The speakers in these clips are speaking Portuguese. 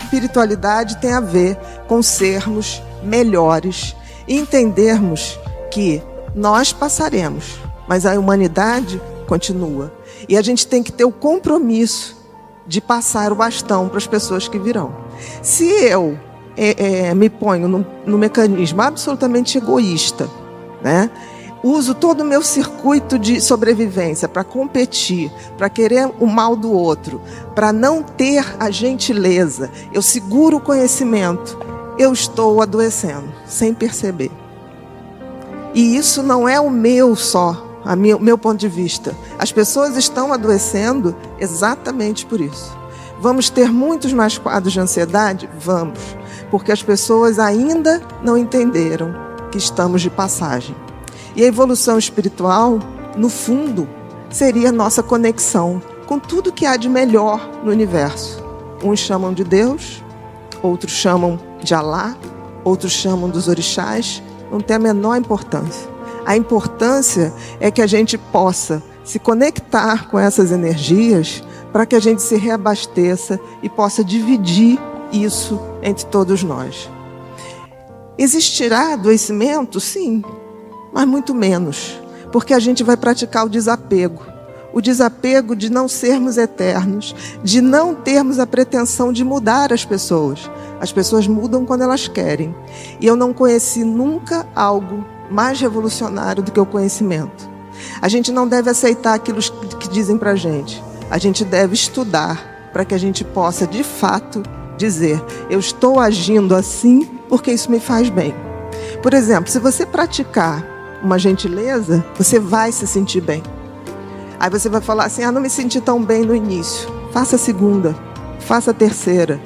espiritualidade tem a ver com sermos melhores e entendermos que nós passaremos, mas a humanidade continua. E a gente tem que ter o compromisso de passar o bastão para as pessoas que virão. Se eu me ponho no mecanismo absolutamente egoísta, né? Uso todo o meu circuito de sobrevivência para competir, para querer o mal do outro, para não ter a gentileza, eu seguro o conhecimento, eu estou adoecendo, sem perceber. E isso não é o meu só, o meu ponto de vista. As pessoas estão adoecendo exatamente por isso. Vamos ter muitos mais quadros de ansiedade? Vamos, porque as pessoas ainda não entenderam que estamos de passagem. E a evolução espiritual, no fundo, seria a nossa conexão com tudo que há de melhor no universo. Uns chamam de Deus, outros chamam de Alá, outros chamam dos orixás, não tem a menor importância. A importância é que a gente possa se conectar com essas energias para que a gente se reabasteça e possa dividir isso entre todos nós. Existirá adoecimento? Sim, mas muito menos, porque a gente vai praticar o desapego de não sermos eternos, de não termos a pretensão de mudar as pessoas. As pessoas mudam quando elas querem. E eu não conheci nunca algo mais revolucionário do que o conhecimento. A gente não deve aceitar aquilo que dizem pra gente. A gente deve estudar para que a gente possa, de fato, dizer: eu estou agindo assim porque isso me faz bem. Por exemplo, se você praticar uma gentileza, você vai se sentir bem. Aí você vai falar assim: não me senti tão bem no início. Faça a segunda, faça a terceira.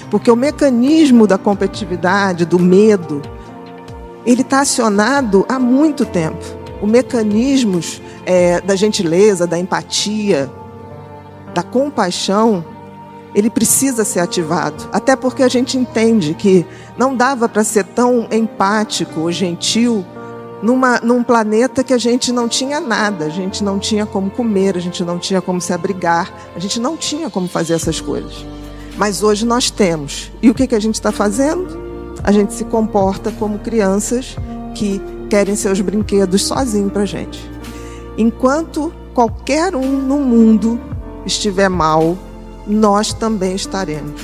Porque o mecanismo da competitividade, do medo, ele está acionado há muito tempo. Os mecanismos da gentileza, da empatia, da compaixão, ele precisa ser ativado. Até porque a gente entende que não dava para ser tão empático ou gentil num planeta que a gente não tinha nada. A gente não tinha como comer, a gente não tinha como se abrigar, a gente não tinha como fazer essas coisas. Mas hoje nós temos. E o que a gente está fazendo? A gente se comporta como crianças que querem seus brinquedos sozinhos para a gente. Enquanto qualquer um no mundo estiver mal, nós também estaremos.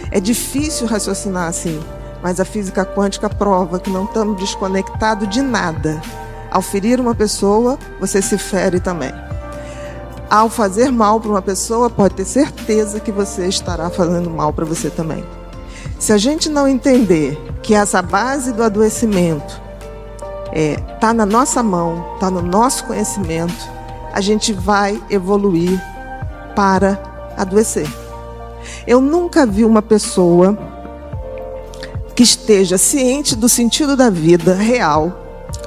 É difícil raciocinar assim, mas a física quântica prova que não estamos desconectados de nada. Ao ferir uma pessoa, você se fere também. Ao fazer mal para uma pessoa, pode ter certeza que você estará fazendo mal para você também. Se a gente não entender que essa base do adoecimento está na nossa mão, está no nosso conhecimento, a gente vai evoluir para adoecer. Eu nunca vi uma pessoa que esteja ciente do sentido da vida real,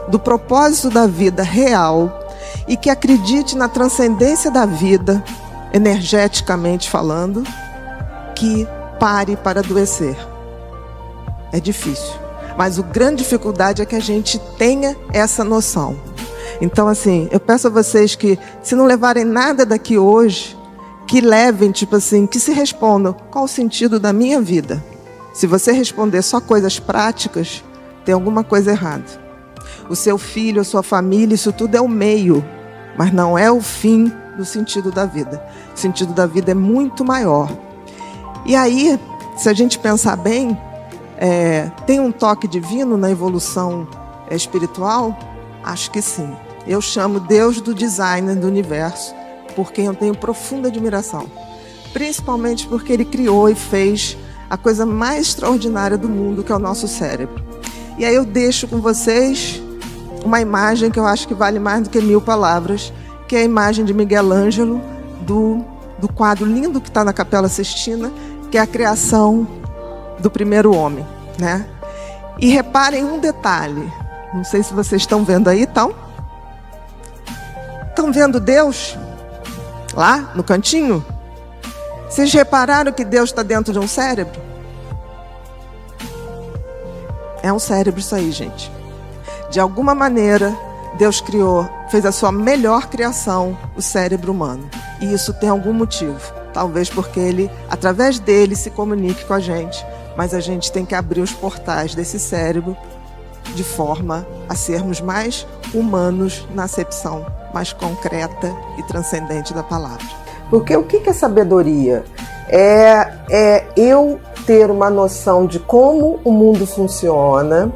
do propósito da vida real, e que acredite na transcendência da vida, energeticamente falando, que pare para adoecer. É difícil. Mas a grande dificuldade é que a gente tenha essa noção. Então, assim, eu peço a vocês que, se não levarem nada daqui hoje, que levem, que se respondam: qual o sentido da minha vida? Se você responder só coisas práticas, tem alguma coisa errada. O seu filho, a sua família, isso tudo é o meio, mas não é o fim do sentido da vida. O sentido da vida é muito maior. E aí, se a gente pensar bem, tem um toque divino na evolução espiritual? Acho que sim. Eu chamo Deus do designer do universo, por quem eu tenho profunda admiração. Principalmente porque ele criou e fez a coisa mais extraordinária do mundo, que é o nosso cérebro. E aí eu deixo com vocês uma imagem que eu acho que vale mais do que 1000 palavras, que é a imagem de Miguel Ângelo, do quadro lindo que está na Capela Sistina, que é a criação do primeiro homem, né? E reparem um detalhe, não sei se vocês estão vendo aí, estão vendo Deus lá no cantinho? Vocês repararam que Deus está dentro de um cérebro? É um cérebro isso aí, gente. De alguma maneira, Deus fez a sua melhor criação, o cérebro humano. E isso tem algum motivo, talvez porque ele, através dele, se comunique com a gente, mas a gente tem que abrir os portais desse cérebro de forma a sermos mais humanos na acepção mais concreta e transcendente da palavra. Porque o que é sabedoria? É eu ter uma noção de como o mundo funciona,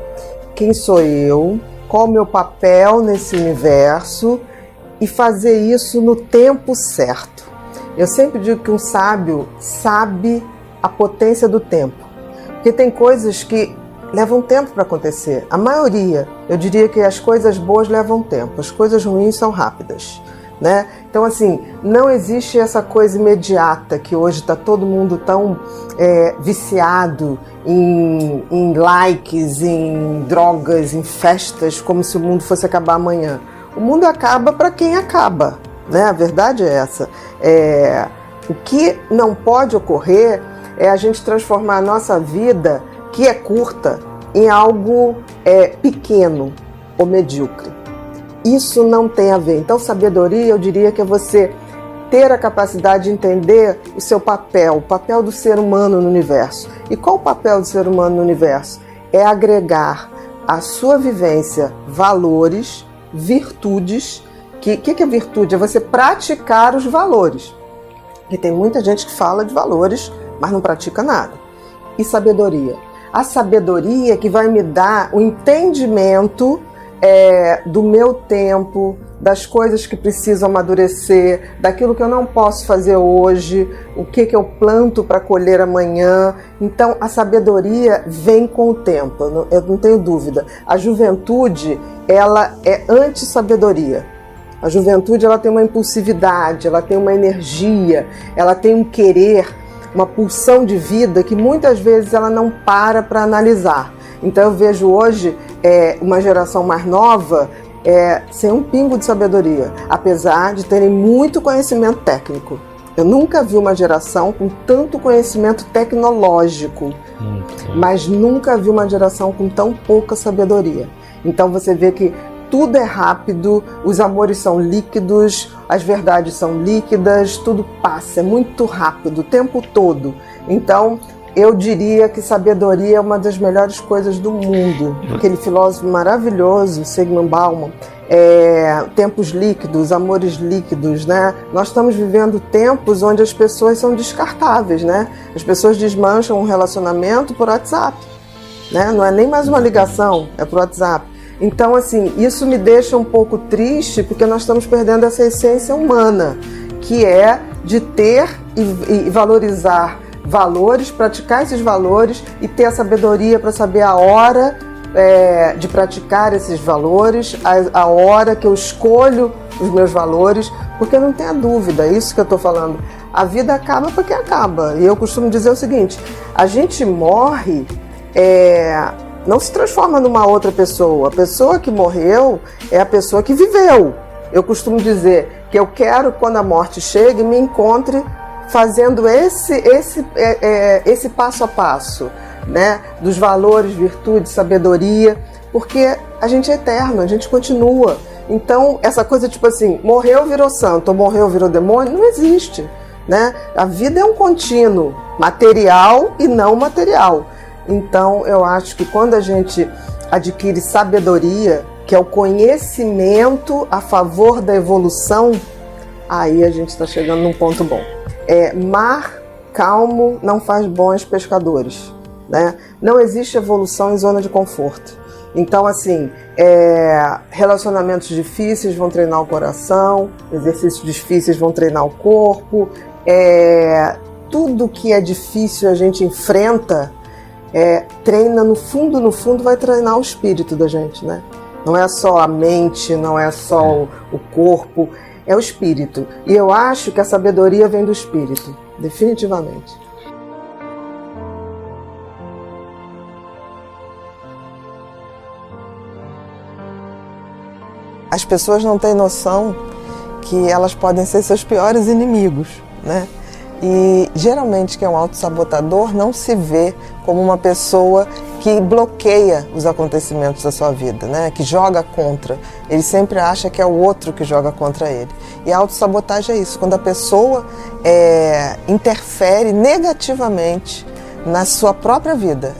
quem sou eu, qual o meu papel nesse universo e fazer isso no tempo certo. Eu sempre digo que um sábio sabe a potência do tempo, porque tem coisas que levam tempo para acontecer. A maioria, eu diria que as coisas boas levam tempo, as coisas ruins são rápidas, né? Então, assim, não existe essa coisa imediata que hoje está todo mundo tão viciado em likes, em drogas, em festas, como se o mundo fosse acabar amanhã. O mundo acaba para quem acaba, né? A verdade é essa. O que não pode ocorrer é a gente transformar a nossa vida, que é curta, em algo pequeno ou medíocre. Isso não tem a ver. Então, sabedoria, eu diria que é você ter a capacidade de entender o seu papel, o papel do ser humano no universo. E qual o papel do ser humano no universo? É agregar à sua vivência valores, virtudes. Que é virtude? É você praticar os valores. Porque tem muita gente que fala de valores, mas não pratica nada. E sabedoria? A sabedoria que vai me dar o entendimento do meu tempo, das coisas que precisam amadurecer, daquilo que eu não posso fazer hoje, o que eu planto para colher amanhã. Então, a sabedoria vem com o tempo, eu não tenho dúvida. A juventude, ela é anti-sabedoria. A juventude, ela tem uma impulsividade, ela tem uma energia, ela tem um querer, uma pulsão de vida que muitas vezes ela não para analisar. Então eu vejo hoje uma geração mais nova sem um pingo de sabedoria, apesar de terem muito conhecimento técnico. Eu nunca vi uma geração com tanto conhecimento tecnológico, mas nunca vi uma geração com tão pouca sabedoria. Então você vê que tudo é rápido, os amores são líquidos, as verdades são líquidas, tudo passa, é muito rápido, o tempo todo. Então, eu diria que sabedoria é uma das melhores coisas do mundo. Aquele filósofo maravilhoso, Zygmunt Bauman, tempos líquidos, amores líquidos, né? Nós estamos vivendo tempos onde as pessoas são descartáveis, né? As pessoas desmancham um relacionamento por WhatsApp, né? Não é nem mais uma ligação, é por WhatsApp. Então, assim, isso me deixa um pouco triste, porque nós estamos perdendo essa essência humana, que é de ter e valorizar valores, praticar esses valores e ter a sabedoria para saber a hora de praticar esses valores, a hora que eu escolho os meus valores, porque não tenha dúvida, é isso que eu estou falando. A vida acaba para quem acaba. E eu costumo dizer o seguinte, a gente morre... não se transforma numa outra pessoa. A pessoa que morreu é a pessoa que viveu. Eu costumo dizer que eu quero, quando a morte chegue, me encontre fazendo esse passo a passo, né? Dos valores, virtudes, sabedoria, porque a gente é eterno, a gente continua. Então, essa coisa tipo assim, morreu, virou santo, ou morreu, virou demônio, não existe, né? A vida é um contínuo, material e não material. Então, eu acho que quando a gente adquire sabedoria, que é o conhecimento a favor da evolução, aí a gente está chegando num ponto bom. Mar calmo não faz bons pescadores, né? Não existe evolução em zona de conforto. Então, assim, relacionamentos difíceis vão treinar o coração, exercícios difíceis vão treinar o corpo, tudo que é difícil a gente enfrenta, treina no fundo vai treinar o espírito da gente, né? Não é só a mente, não é só o corpo, é o espírito. E eu acho que a sabedoria vem do espírito, definitivamente. As pessoas não têm noção que elas podem ser seus piores inimigos, né? E geralmente quem é um autossabotador não se vê como uma pessoa que bloqueia os acontecimentos da sua vida, né? Que joga contra. Ele sempre acha que é o outro que joga contra ele. E a autossabotagem é isso, quando a pessoa interfere negativamente na sua própria vida.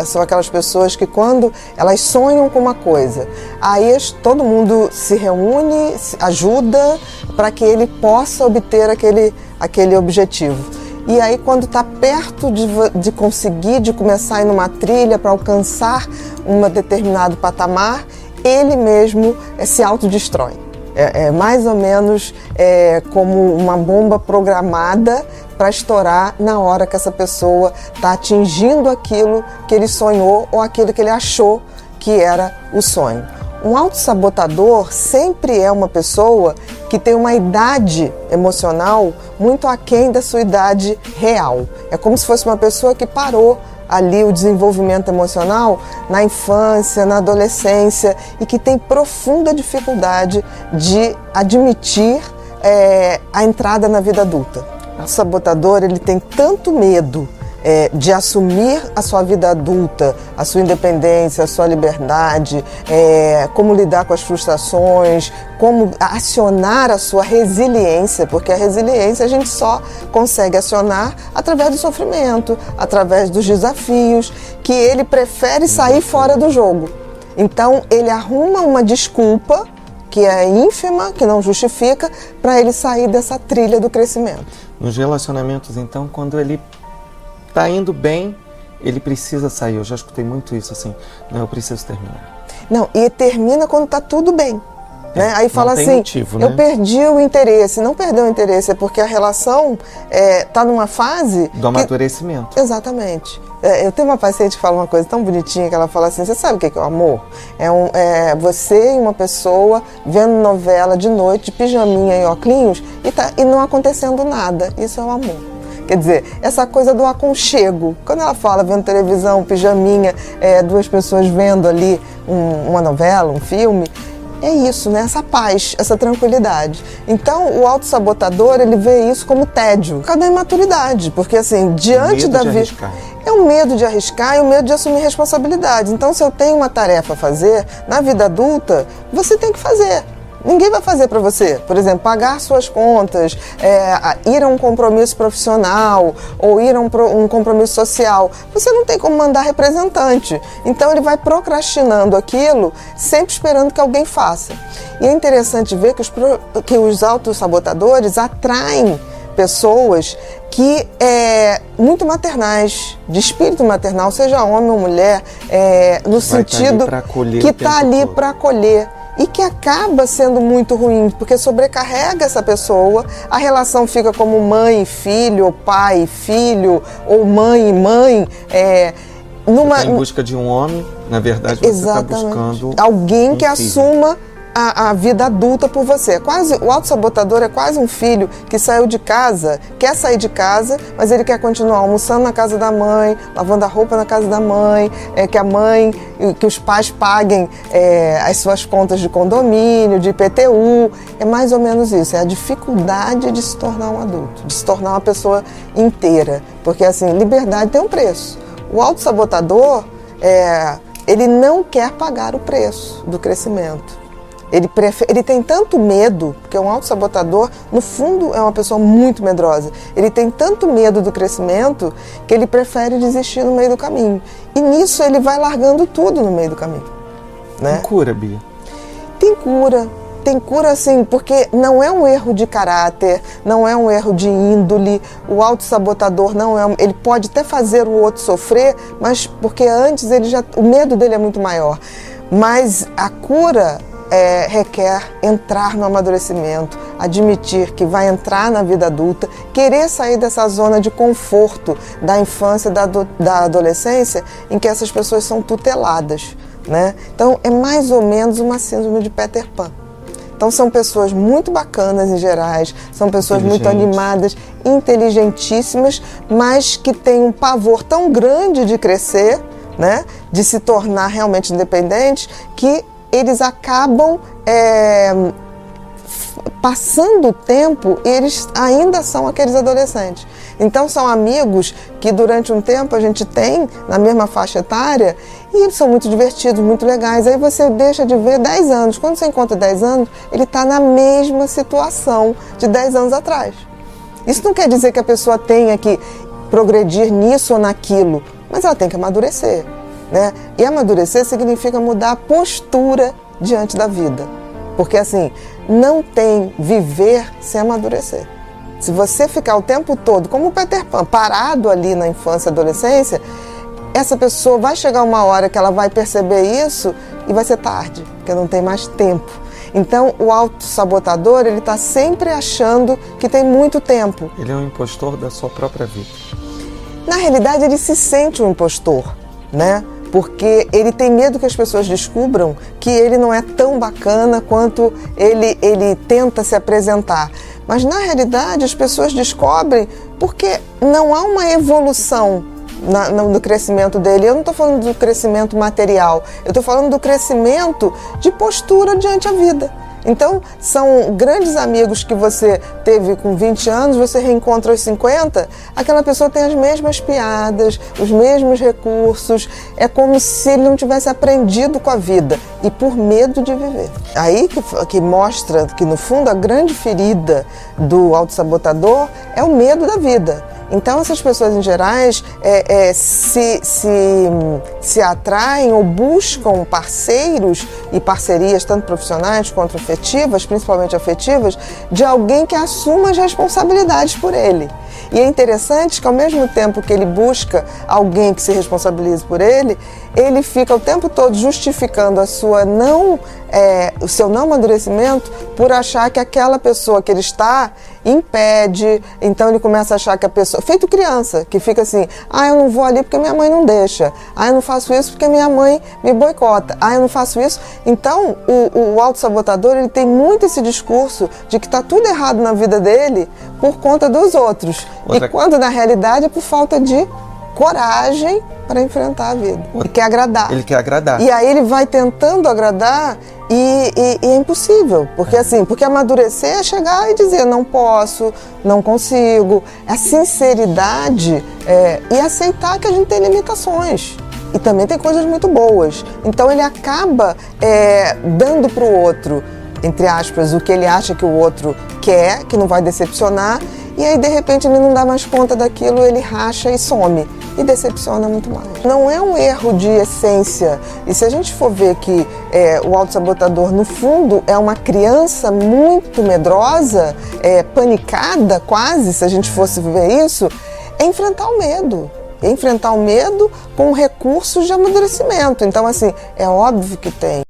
São aquelas pessoas que quando elas sonham com uma coisa, aí todo mundo se reúne, ajuda para que ele possa obter aquele objetivo. E aí quando está perto de conseguir, de começar a ir numa trilha para alcançar um determinado patamar, ele mesmo se autodestrói. É mais ou menos como uma bomba programada para estourar na hora que essa pessoa está atingindo aquilo que ele sonhou ou aquilo que ele achou que era o sonho. Um autossabotador sempre é uma pessoa que tem uma idade emocional muito aquém da sua idade real. É como se fosse uma pessoa que parou ali o desenvolvimento emocional na infância, na adolescência e que tem profunda dificuldade de admitir a entrada na vida adulta. O sabotador, ele tem tanto medo de assumir a sua vida adulta, a sua independência, a sua liberdade, como lidar com as frustrações, como acionar a sua resiliência, porque a resiliência a gente só consegue acionar através do sofrimento, através dos desafios, que ele prefere sair fora do jogo. Então ele arruma uma desculpa que é ínfima, que não justifica, para ele sair dessa trilha do crescimento. Nos relacionamentos, então, quando ele tá indo bem, ele precisa sair. Eu já escutei muito isso, assim, não, eu preciso terminar. Não, e termina quando tá tudo bem. Né? Aí fala assim, motivo, né? Eu perdi o interesse. Não perdeu o interesse, é porque a relação tá numa fase... Do amadurecimento. Exatamente. Eu tenho uma paciente que fala uma coisa tão bonitinha, que ela fala assim, você sabe o que é o amor? Você e uma pessoa vendo novela de noite, de pijaminha e óculos, e não acontecendo nada. Isso é o amor. Quer dizer, essa coisa do aconchego. Quando ela fala vendo televisão, pijaminha, duas pessoas vendo ali uma novela, um filme, é isso, né? Essa paz, essa tranquilidade. Então, o autossabotador, ele vê isso como tédio. Cadê a imaturidade? Porque, assim, diante da vida... É o medo de arriscar e o medo de assumir responsabilidade. Então, se eu tenho uma tarefa a fazer, na vida adulta, você tem que fazer. Ninguém vai fazer para você. Por exemplo, pagar suas contas, ir a um compromisso profissional ou ir a um compromisso social. Você não tem como mandar representante. Então ele vai procrastinando aquilo, sempre esperando que alguém faça. E é interessante ver que os autossabotadores atraem pessoas que muito maternais, de espírito maternal, seja homem ou mulher, no sentido que está ali para acolher. E que acaba sendo muito ruim, porque sobrecarrega essa pessoa, a relação fica como mãe e filho, ou pai e filho, ou mãe e mãe. Em busca de um homem, na verdade você está buscando alguém que assuma a vida adulta por você. O autossabotador é quase um filho que saiu de casa, quer sair de casa, mas ele quer continuar almoçando na casa da mãe, lavando a roupa na casa da mãe, que os pais paguem as suas contas de condomínio, de IPTU. É mais ou menos isso, é a dificuldade de se tornar um adulto, de se tornar uma pessoa inteira. Porque, assim, liberdade tem um preço. O autossabotador, ele não quer pagar o preço do crescimento. Ele tem tanto medo, porque um autossabotador, no fundo, é uma pessoa muito medrosa. Ele tem tanto medo do crescimento que ele prefere desistir no meio do caminho. E nisso ele vai largando tudo no meio do caminho. Né? Tem cura, Bia? Tem cura. Tem cura, assim, porque não é um erro de caráter, não é um erro de índole. O autossabotador ele pode até fazer o outro sofrer, mas porque antes o medo dele é muito maior. Mas a cura requer entrar no amadurecimento, admitir que vai entrar na vida adulta, querer sair dessa zona de conforto da infância, da adolescência, em que essas pessoas são tuteladas, né? Então, é mais ou menos uma síndrome de Peter Pan. Então, são pessoas muito bacanas em gerais, são pessoas muito animadas, inteligentíssimas, mas que têm um pavor tão grande de crescer, né? De se tornar realmente independentes, que eles acabam passando o tempo e eles ainda são aqueles adolescentes. Então são amigos que durante um tempo a gente tem na mesma faixa etária e são muito divertidos, muito legais. Aí você deixa de ver 10 anos. Quando você encontra 10 anos, ele está na mesma situação de 10 anos atrás. Isso não quer dizer que a pessoa tenha que progredir nisso ou naquilo, mas ela tem que amadurecer, né? E amadurecer significa mudar a postura diante da vida. Porque assim, não tem viver sem amadurecer. Se você ficar o tempo todo, como o Peter Pan, parado ali na infância e adolescência, essa pessoa vai chegar uma hora que ela vai perceber isso e vai ser tarde, porque não tem mais tempo. Então, o autossabotador, ele está sempre achando que tem muito tempo. Ele é um impostor da sua própria vida. Na realidade, ele se sente um impostor, né? Porque ele tem medo que as pessoas descubram que ele não é tão bacana quanto ele tenta se apresentar. Mas, na realidade, as pessoas descobrem porque não há uma evolução no crescimento dele. Eu não estou falando do crescimento material, eu estou falando do crescimento de postura diante a vida. Então, são grandes amigos que você teve com 20 anos, você reencontra aos 50, aquela pessoa tem as mesmas piadas, os mesmos recursos, é como se ele não tivesse aprendido com a vida e por medo de viver. Aí que mostra que, no fundo, a grande ferida do autossabotador é o medo da vida. Então, essas pessoas, em gerais, se atraem ou buscam parceiros e parcerias, tanto profissionais quanto afetivas, principalmente afetivas, de alguém que assuma as responsabilidades por ele. E é interessante que, ao mesmo tempo que ele busca alguém que se responsabilize por ele, ele fica o tempo todo justificando o seu não amadurecimento por achar que aquela pessoa que ele está impede. Então ele começa a achar que a pessoa... Feito criança, que fica assim, eu não vou ali porque minha mãe não deixa. Eu não faço isso porque minha mãe me boicota. Eu não faço isso. Então o autossabotador, ele tem muito esse discurso de que está tudo errado na vida dele por conta dos outros. E quando na realidade é por falta de coragem para enfrentar a vida. Ele quer agradar. Ele quer agradar. E aí ele vai tentando agradar e é impossível. Porque amadurecer é chegar e dizer não posso, não consigo. A sinceridade e aceitar que a gente tem limitações. E também tem coisas muito boas. Então ele acaba dando para o outro, entre aspas, o que ele acha que o outro quer, que não vai decepcionar. E aí, de repente, ele não dá mais conta daquilo, ele racha e some. E decepciona muito mais. Não é um erro de essência. E se a gente for ver que o autossabotador, no fundo, é uma criança muito medrosa, panicada quase, se a gente fosse ver isso, é enfrentar o medo. É enfrentar o medo com recursos de amadurecimento. Então, assim, é óbvio que tem